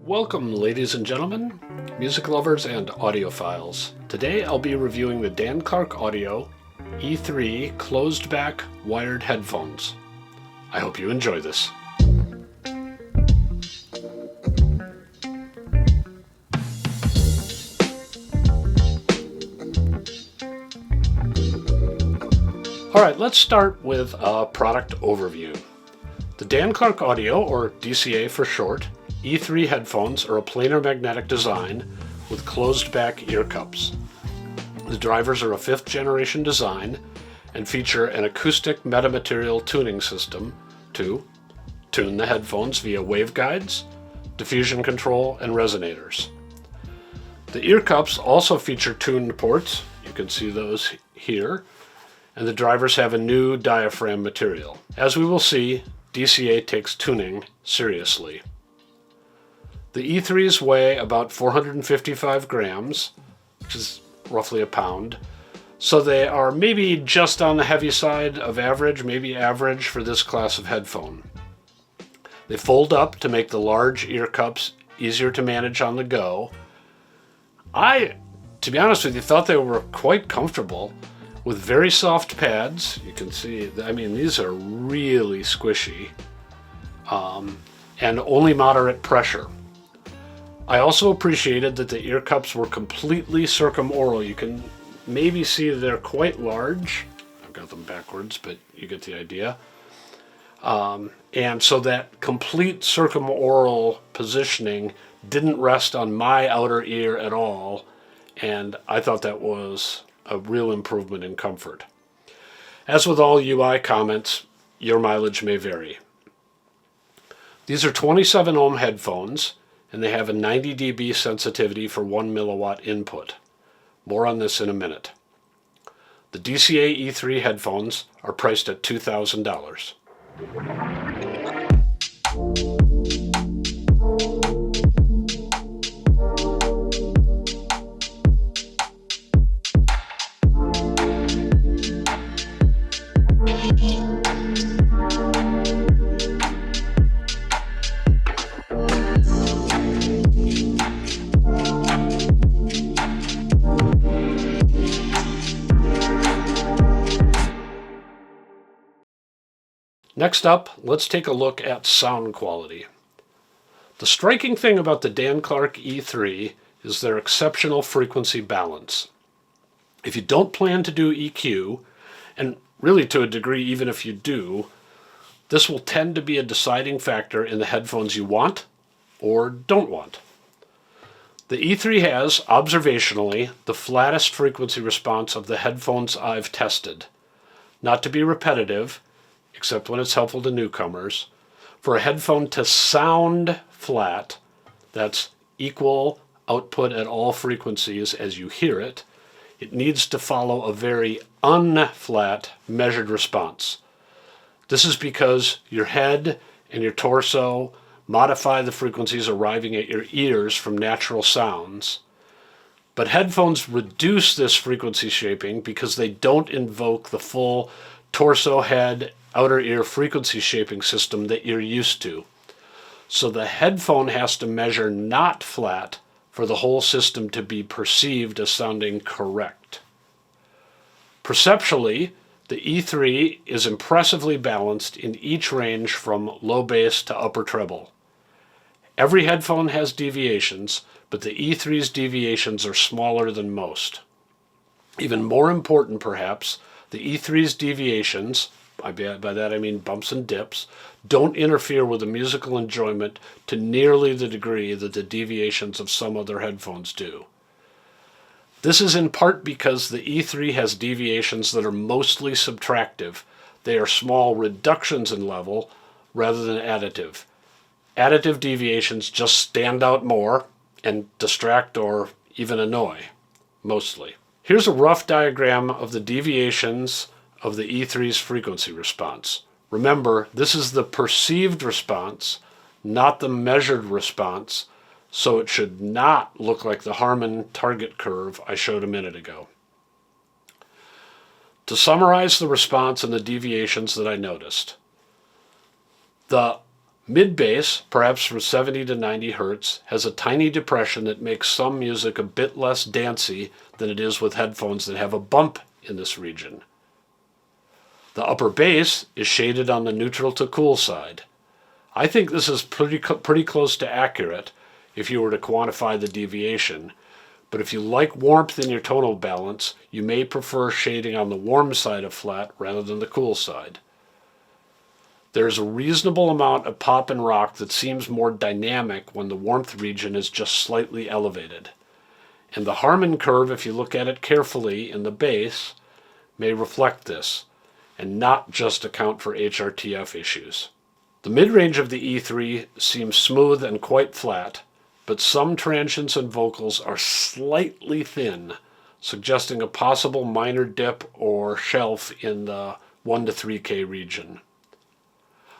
Welcome, ladies and gentlemen, music lovers and audiophiles. Today I'll be reviewing the Dan Clark Audio E3 closed-back wired headphones. I hope you enjoy this. Alright, let's start with a product overview. The Dan Clark Audio, or DCA for short, E3 headphones are a planar magnetic design with closed-back ear cups. The drivers are a 5th generation design and feature an acoustic metamaterial tuning system to tune the headphones via waveguides, diffusion control, and resonators. The ear cups also feature tuned ports, you can see those here, and the drivers have a new diaphragm material. As we will see, DCA takes tuning seriously. The E3s weigh about 455 grams, which is roughly a pound, so they are maybe just on the heavy side of average, maybe average for this class of headphone. They fold up to make the large ear cups easier to manage on the go. To be honest with you, thought they were quite comfortable with very soft pads. You can see, these are really squishy, and only moderate pressure. I also appreciated that the ear cups were completely circumoral. You can maybe see they're quite large. I've got them backwards, but you get the idea. And so that complete circumoral positioning didn't rest on my outer ear at all, and I thought that was a real improvement in comfort. As with all UI comments, your mileage may vary. These are 27 ohm headphones, and they have a 90 dB sensitivity for 1 milliwatt input. More on this in a minute. The DCA E3 headphones are priced at $2,000. Next up, let's take a look at sound quality. The striking thing about the Dan Clark E3 is their exceptional frequency balance. If you don't plan to do EQ, and really to a degree even if you do, this will tend to be a deciding factor in the headphones you want or don't want. The E3 has, observationally, the flattest frequency response of the headphones I've tested. Not to be repetitive, except when it's helpful to newcomers, for a headphone to sound flat, that's equal output at all frequencies as you hear it, it needs to follow a very unflat measured response. This is because your head and your torso modify the frequencies arriving at your ears from natural sounds, but headphones reduce this frequency shaping because they don't invoke the full torso, head, outer ear frequency shaping system that you're used to. So the headphone has to measure not flat for the whole system to be perceived as sounding correct. Perceptually, the E3 is impressively balanced in each range from low bass to upper treble. Every headphone has deviations, but the E3's deviations are smaller than most. Even more important perhaps, the E3's deviations, by that I mean bumps and dips, don't interfere with the musical enjoyment to nearly the degree that the deviations of some other headphones do. This is in part because the E3 has deviations that are mostly subtractive. They are small reductions in level rather than additive. Additive deviations just stand out more and distract or even annoy, mostly. Here's a rough diagram of the deviations of the E3's frequency response. Remember, this is the perceived response, not the measured response, so it should not look like the Harman target curve I showed a minute ago. To summarize the response and the deviations that I noticed, the Mid-bass, perhaps from 70 to 90 hertz, has a tiny depression that makes some music a bit less dancey than it is with headphones that have a bump in this region. The upper bass is shaded on the neutral to cool side. I think this is pretty close to accurate if you were to quantify the deviation, but if you like warmth in your tonal balance, you may prefer shading on the warm side of flat rather than the cool side. There's a reasonable amount of pop and rock that seems more dynamic when the warmth region is just slightly elevated. And the Harmon curve, if you look at it carefully in the bass, may reflect this, and not just account for HRTF issues. The mid-range of the E3 seems smooth and quite flat, but some transients and vocals are slightly thin, suggesting a possible minor dip or shelf in the 1 to 3K region.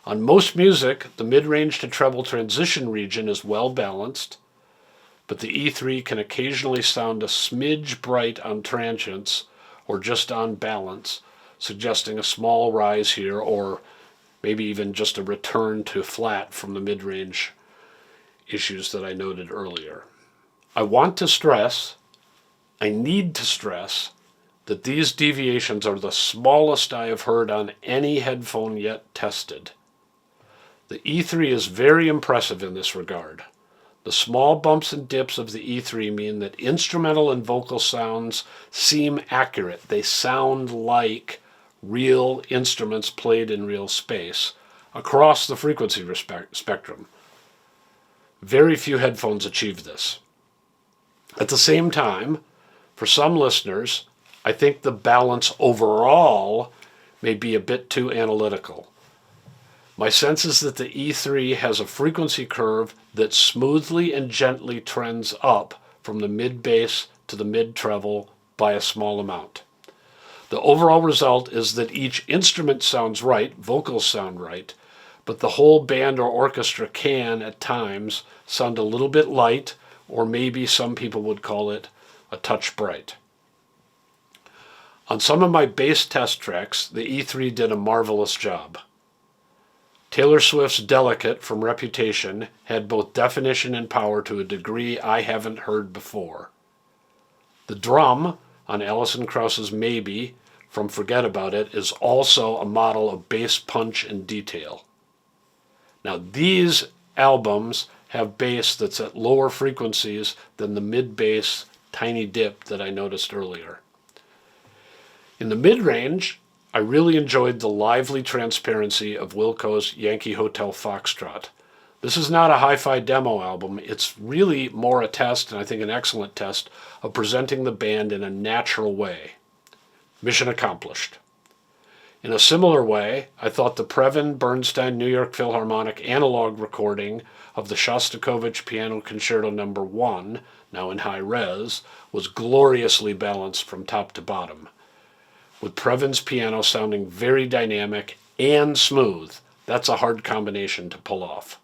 On most music, the mid-range to treble transition region is well balanced, but the E3 can occasionally sound a smidge bright on transients or just on balance, suggesting a small rise here or maybe even just a return to flat from the mid-range issues that I noted earlier. I need to stress that these deviations are the smallest I have heard on any headphone yet tested. The E3 is very impressive in this regard. The small bumps and dips of the E3 mean that instrumental and vocal sounds seem accurate. They sound like real instruments played in real space across the frequency spectrum. Very few headphones achieve this. At the same time, for some listeners, I think the balance overall may be a bit too analytical. My sense is that the E3 has a frequency curve that smoothly and gently trends up from the mid-bass to the mid-treble by a small amount. The overall result is that each instrument sounds right, vocals sound right, but the whole band or orchestra can, at times, sound a little bit light, or maybe some people would call it a touch bright. On some of my bass test tracks, the E3 did a marvelous job. Taylor Swift's Delicate from Reputation had both definition and power to a degree I haven't heard before. The drum on Alison Krauss's Maybe from Forget About It is also a model of bass punch and detail. Now these albums have bass that's at lower frequencies than the mid-bass tiny dip that I noticed earlier. In the mid-range, I really enjoyed the lively transparency of Wilco's Yankee Hotel Foxtrot. This is not a hi-fi demo album. It's really more a test, and I think an excellent test, of presenting the band in a natural way. Mission accomplished. In a similar way, I thought the Previn Bernstein New York Philharmonic analog recording of the Shostakovich Piano Concerto No. 1, now in high res, was gloriously balanced from top to bottom, with Previn's piano sounding very dynamic and smooth. That's a hard combination to pull off.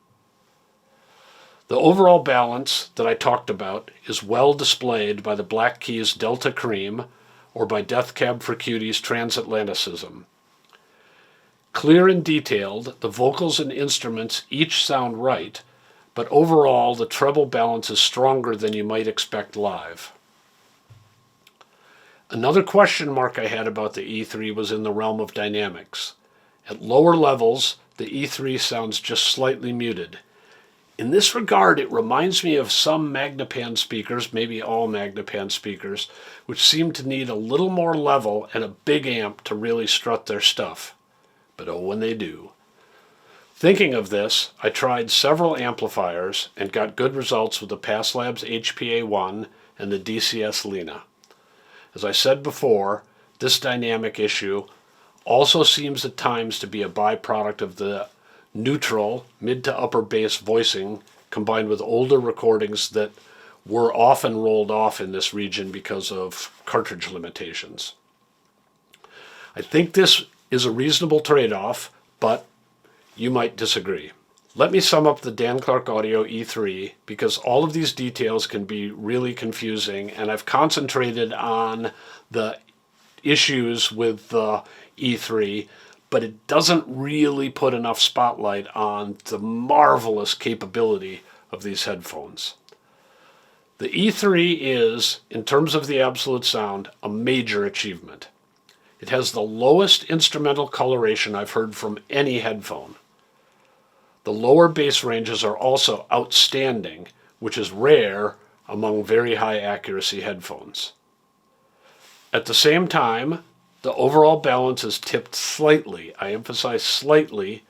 The overall balance that I talked about is well displayed by the Black Keys Delta Cream or by Death Cab for Cutie's Transatlanticism. Clear and detailed, the vocals and instruments each sound right, but overall the treble balance is stronger than you might expect live. Another question mark I had about the E3 was in the realm of dynamics. At lower levels, the E3 sounds just slightly muted. In this regard, it reminds me of some Magnepan speakers, maybe all Magnepan speakers, which seem to need a little more level and a big amp to really strut their stuff. But oh, when they do. Thinking of this, I tried several amplifiers and got good results with the PassLabs HPA-1 and the DCS Lena. As I said before, this dynamic issue also seems at times to be a byproduct of the neutral, mid to upper bass voicing combined with older recordings that were often rolled off in this region because of cartridge limitations. I think this is a reasonable trade-off, but you might disagree. Let me sum up the Dan Clark Audio E3 because all of these details can be really confusing, and I've concentrated on the issues with the E3, but it doesn't really put enough spotlight on the marvelous capability of these headphones. The E3 is, in terms of the absolute sound, a major achievement. It has the lowest instrumental coloration I've heard from any headphone. The lower bass ranges are also outstanding, which is rare among very high accuracy headphones. At the same time, the overall balance is tipped slightly, I emphasize slightly,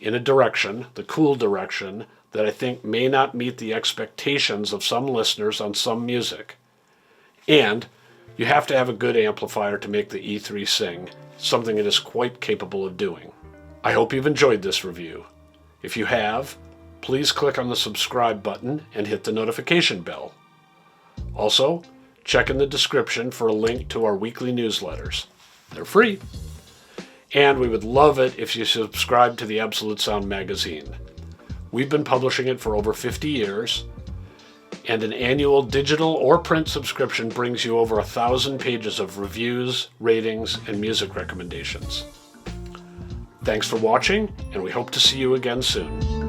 in a direction, the cool direction, that I think may not meet the expectations of some listeners on some music. And you have to have a good amplifier to make the E3 sing, something it is quite capable of doing. I hope you've enjoyed this review. If you have, please click on the subscribe button and hit the notification bell. Also, check in the description for a link to our weekly newsletters. They're free. And we would love it if you subscribe to the Absolute Sound magazine. We've been publishing it for over 50 years, and an annual digital or print subscription brings you over 1,000 pages of reviews, ratings, and music recommendations. Thanks for watching, and we hope to see you again soon.